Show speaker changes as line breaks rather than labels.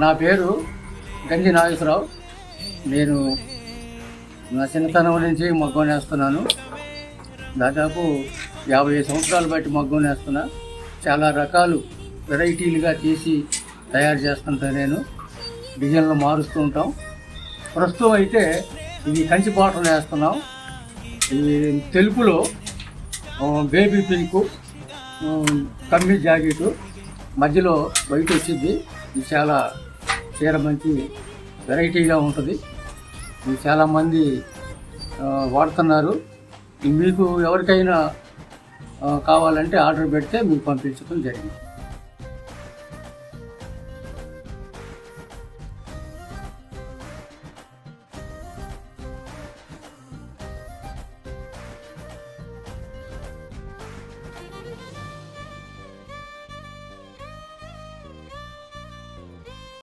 నా పేరు గంజి నాగేశ్వరరావు. నేను నా చిన్నతనం నుంచి మగ్గం నేస్తున్నాను. దాదాపు 50 సంవత్సరాలు బట్టి మగ్గం నేస్తున్నా. చాలా రకాలు వెరైటీలుగా తీసి తయారు చేస్తుంటా. నేను డిజైన్లు మారుస్తూ ఉంటాం. ప్రస్తుతం అయితే ఇది కంచి బాటలు వేస్తున్నాం. ఇది తెలుపులో బేబీ పింకు, కమ్మి జాకెట్, మధ్యలో వైట్ వచ్చింది. ఇది చాలా చీర మంచి వెరైటీగా ఉంటుంది. ఇది చాలామంది వాడుతున్నారు. మీకు ఎవరికైనా కావాలంటే ఆర్డర్ పెడితే మీకు పంపించడం జరిగింది.